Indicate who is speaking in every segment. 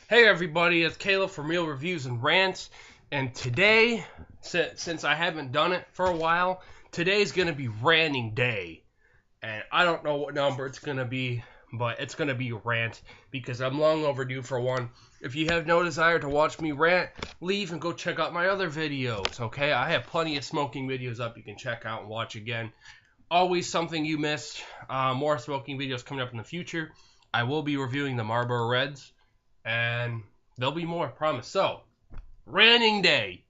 Speaker 1: Hey everybody, it's Caleb from Real Reviews and Rants, and today, since I haven't done it for a while, today's going to be ranting day, and I don't know what number it's going to be, but it's going to be rant, because I'm long overdue for one. If you have no desire to watch me rant, leave and go check out my other videos, okay? I have plenty of smoking videos up you can check out and watch again. Always something you missed, more smoking videos coming up in the future. I will be reviewing the Marlboro Reds. And there'll be more, I promise. So, ranting day.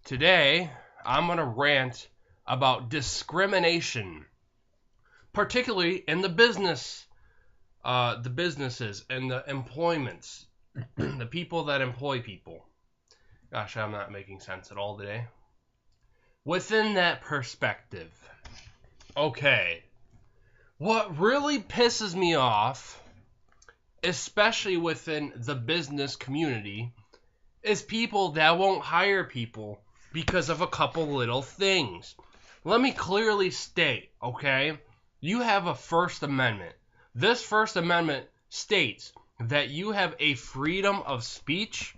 Speaker 1: Today, I'm going to rant about discrimination. Particularly in the businesses and the employments. The people that employ people. Gosh, I'm not making sense at all today. Within that perspective. Okay. What really pisses me off, especially within the business community, is people that won't hire people because of a couple little things. Let me clearly state, okay? You have a First Amendment. This First Amendment states that you have a freedom of speech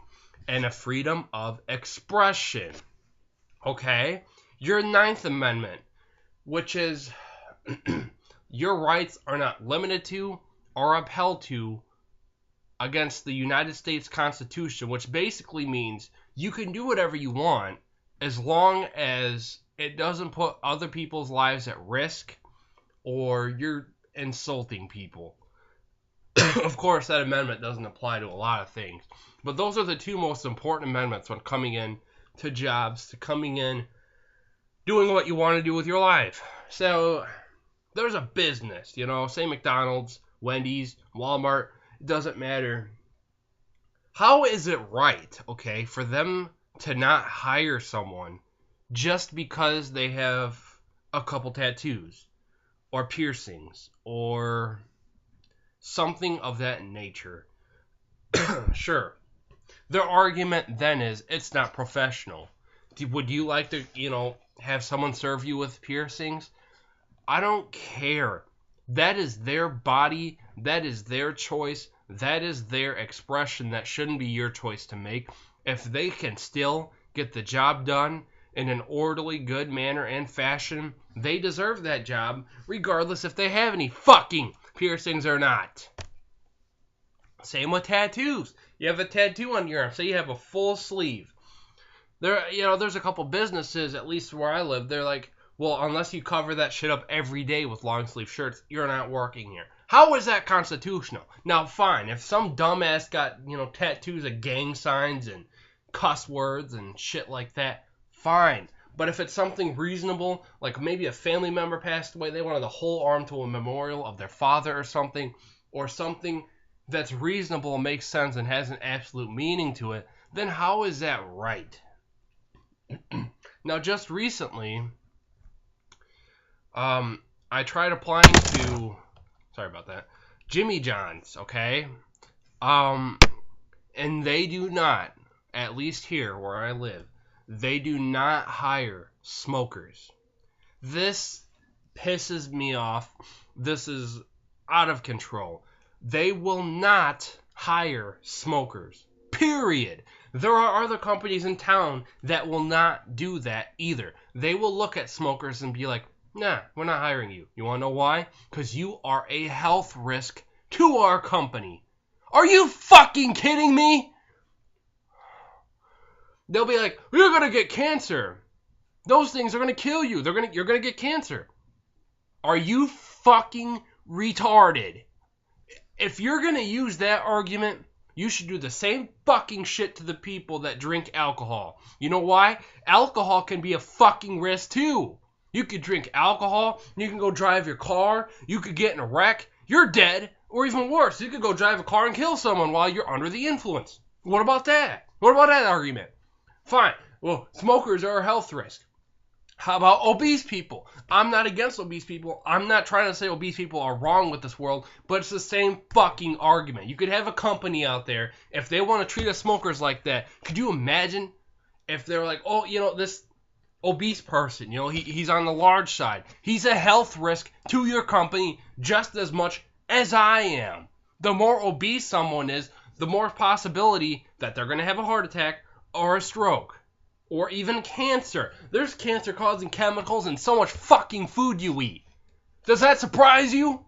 Speaker 1: and a freedom of expression. Okay? Your Ninth Amendment, which is your rights are not limited to or upheld to against the United States Constitution, which basically means you can do whatever you want as long as it doesn't put other people's lives at risk or you're insulting people. Of course, that amendment doesn't apply to a lot of things, but those are the two most important amendments when coming in to jobs, to coming in, doing what you want to do with your life. So, there's a business, say McDonald's, Wendy's, Walmart. It doesn't matter. How is it right, okay, for them to not hire someone just because they have a couple tattoos or piercings or something of that nature? Sure. Their argument then is it's not professional. Would you like to, have someone serve you with piercings? I don't care. That is their body, that is their choice, that is their expression. That shouldn't be your choice to make. If they can still get the job done in an orderly, good manner and fashion, they deserve that job, regardless if they have any fucking piercings or not. Same with tattoos. You have a tattoo on your arm, say you have a full sleeve. There's a couple businesses, at least where I live, they're like, well, unless you cover that shit up every day with long sleeve shirts, you're not working here. How is that constitutional? Now, fine, if some dumbass got, tattoos of gang signs and cuss words and shit like that, fine. But if it's something reasonable, like maybe a family member passed away, they wanted the whole arm to a memorial of their father or something that's reasonable and makes sense and has an absolute meaning to it, then how is that right? Now, just recently, I tried applying to, Jimmy John's, okay? And they do not, at least here where I live, they do not hire smokers. This pisses me off. This is out of control. They will not hire smokers. Period. There are other companies in town that will not do that either. They will look at smokers and be like, nah, we're not hiring you. You want to know why? Because you are a health risk to our company. Are you fucking kidding me? They'll be like, you're going to get cancer. Those things are going to kill you. You're going to get cancer. Are you fucking retarded? If you're going to use that argument, you should do the same fucking shit to the people that drink alcohol. You know why? Alcohol can be a fucking risk too. You could drink alcohol, you can go drive your car, you could get in a wreck, you're dead, or even worse, you could go drive a car and kill someone while you're under the influence. What about that? What about that argument? Fine, well, smokers are a health risk. How about obese people? I'm not against obese people. I'm not trying to say obese people are wrong with this world, but it's the same fucking argument. You could have a company out there, if they want to treat us smokers like that, could you imagine if they're like, oh, this obese person, he's on the large side. He's a health risk to your company just as much as I am. The more obese someone is, the more possibility that they're going to have a heart attack or a stroke or even cancer. There's cancer-causing chemicals in so much fucking food you eat. Does that surprise you?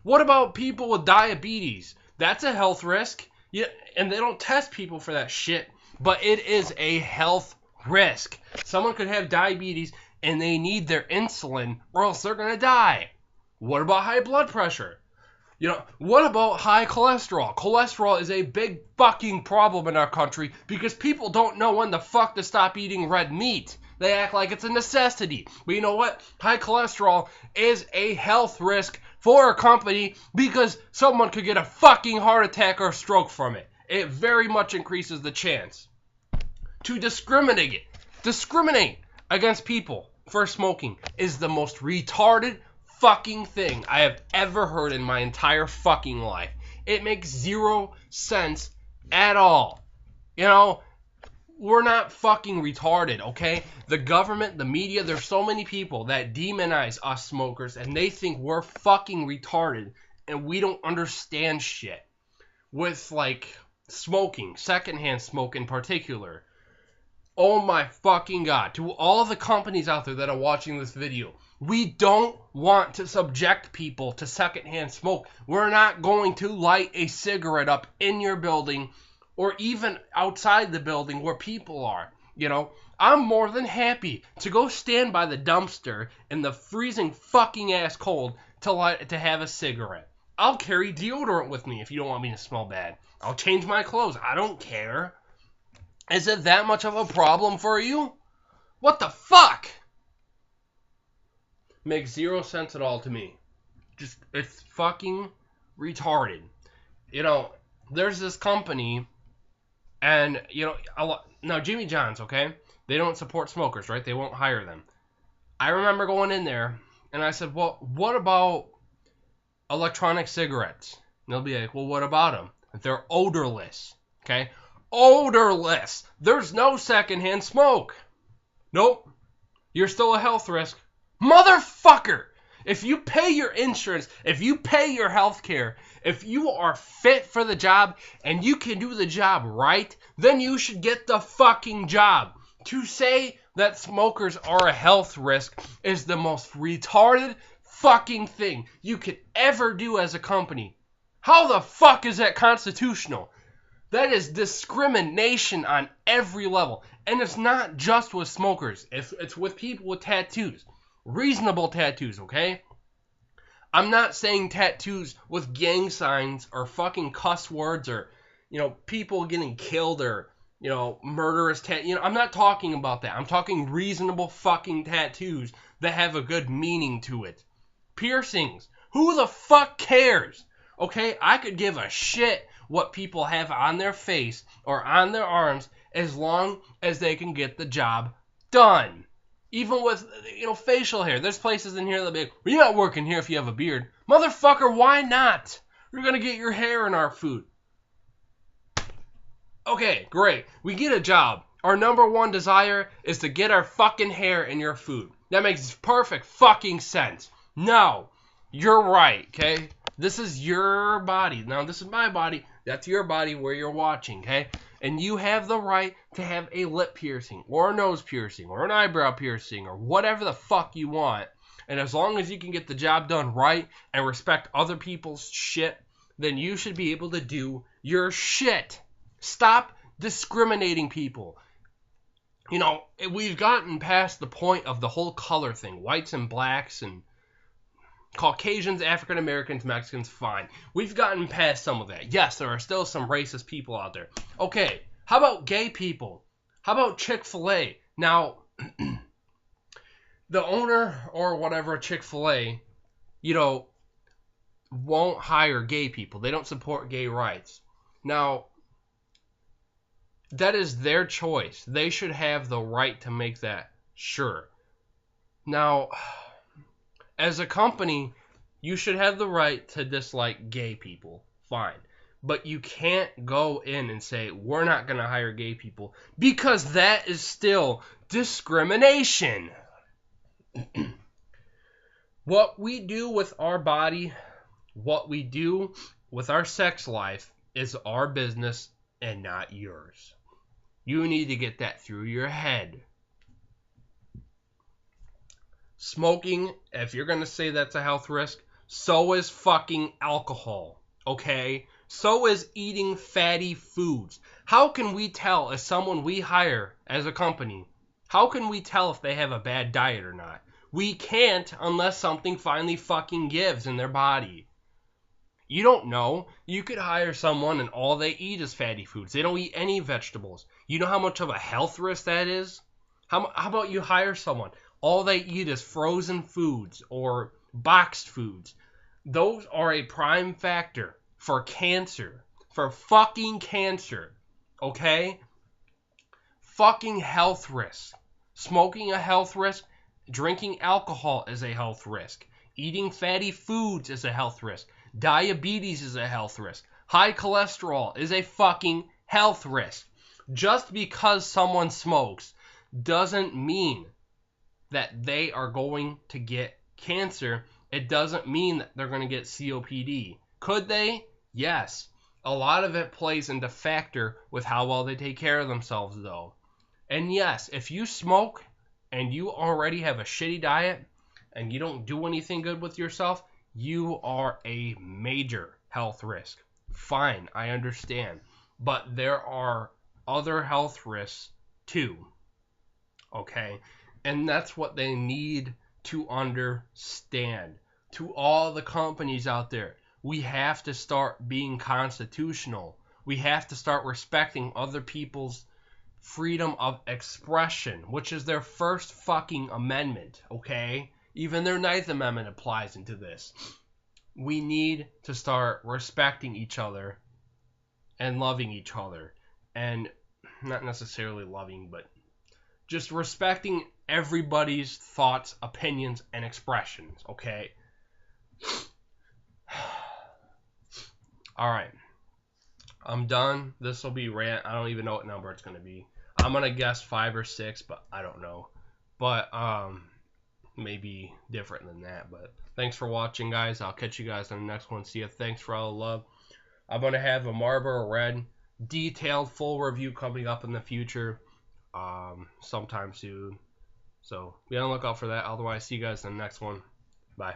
Speaker 1: What about people with diabetes? That's a health risk. Yeah, and they don't test people for that shit, but it is a health risk. Someone could have diabetes and they need their insulin or else they're going to die. What about high blood pressure? What about high cholesterol? Cholesterol is a big fucking problem in our country because people don't know when the fuck to stop eating red meat. They act like it's a necessity. But you know what? High cholesterol is a health risk for a company because someone could get a fucking heart attack or stroke from it. It very much increases the chance. To discriminate against people for smoking is the most retarded fucking thing I have ever heard in my entire fucking life. It makes zero sense at all. We're not fucking retarded, okay? The government, the media, there's so many people that demonize us smokers and they think we're fucking retarded and we don't understand shit. With smoking, secondhand smoke in particular. Oh my fucking God. To all the companies out there that are watching this video, we don't want to subject people to secondhand smoke. We're not going to light a cigarette up in your building or even outside the building where people are. I'm more than happy to go stand by the dumpster in the freezing fucking ass cold to have a cigarette. I'll carry deodorant with me if you don't want me to smell bad. I'll change my clothes. I don't care. Is it that much of a problem for you? What the fuck? Makes zero sense at all to me. It's fucking retarded. There's this company, and, now Jimmy John's, okay? They don't support smokers, right? They won't hire them. I remember going in there, and I said, well, what about electronic cigarettes? And they'll be like, well, what about them? They're odorless, okay? Odorless. There's no secondhand smoke. Nope. You're still a health risk. Motherfucker! If you pay your insurance, if you pay your health care, if you are fit for the job and you can do the job right, then you should get the fucking job. To say that smokers are a health risk is the most retarded fucking thing you could ever do as a company. How the fuck is that constitutional? That is discrimination on every level. And it's not just with smokers. It's with people with tattoos. Reasonable tattoos, okay? I'm not saying tattoos with gang signs or fucking cuss words or, people getting killed or, murderous tattoos. I'm not talking about that. I'm talking reasonable fucking tattoos that have a good meaning to it. Piercings. Who the fuck cares? Okay, I could give a shit what people have on their face or on their arms as long as they can get the job done. Even with, facial hair. There's places in here that'll be like, well, you're not working here if you have a beard. Motherfucker, why not? You're going to get your hair in our food. Okay, great. We get a job. Our number one desire is to get our fucking hair in your food. That makes perfect fucking sense. No, you're right, okay? This is your body. Now, this is my body. That's your body where you're watching, okay? And you have the right to have a lip piercing or a nose piercing or an eyebrow piercing or whatever the fuck you want. And as long as you can get the job done right and respect other people's shit, then you should be able to do your shit. Stop discriminating people. We've gotten past the point of the whole color thing. Whites and blacks and Caucasians, African Americans, Mexicans, fine. We've gotten past some of that. Yes, there are still some racist people out there. Okay, how about gay people? How about Chick-fil-A? Now, the owner or whatever Chick-fil-A, won't hire gay people. They don't support gay rights. Now, that is their choice. They should have the right to make that sure. Now, as a company, you should have the right to dislike gay people. Fine. But you can't go in and say, we're not going to hire gay people, because that is still discrimination. What we do with our body, what we do with our sex life, is our business and not yours. You need to get that through your head. Smoking, if you're going to say that's a health risk, so is fucking alcohol, okay? So is eating fatty foods. How can we tell if someone we hire as a company, how can we tell if they have a bad diet or not? We can't unless something finally fucking gives in their body. You don't know. You could hire someone and all they eat is fatty foods. They don't eat any vegetables. You know how much of a health risk that is? How about you hire someone? All they eat is frozen foods or boxed foods. Those are a prime factor for cancer. For fucking cancer. Okay? Fucking health risk. Smoking a health risk. Drinking alcohol is a health risk. Eating fatty foods is a health risk. Diabetes is a health risk. High cholesterol is a fucking health risk. Just because someone smokes doesn't mean that they are going to get cancer. It doesn't mean that they're going to get COPD. Could they? Yes. A lot of it plays into factor with how well they take care of themselves, though. And yes, if you smoke and you already have a shitty diet and you don't do anything good with yourself, you are a major health risk. Fine, I understand. But there are other health risks too. Okay? And that's what they need to understand. To all the companies out there, we have to start being constitutional. We have to start respecting other people's freedom of expression, which is their first fucking amendment, okay? Even their 9th Amendment applies into this. We need to start respecting each other and loving each other. And not necessarily loving, but just respecting everybody's thoughts, opinions, and expressions, okay? Alright. I'm done. This will be rant. I don't even know what number it's going to be. I'm going to guess 5 or 6, but I don't know. But, maybe different than that. But thanks for watching, guys. I'll catch you guys on the next one. See ya. Thanks for all the love. I'm going to have a Marlboro Red detailed full review coming up in the future sometime soon. So be on the lookout for that. Otherwise, see you guys in the next one. Bye.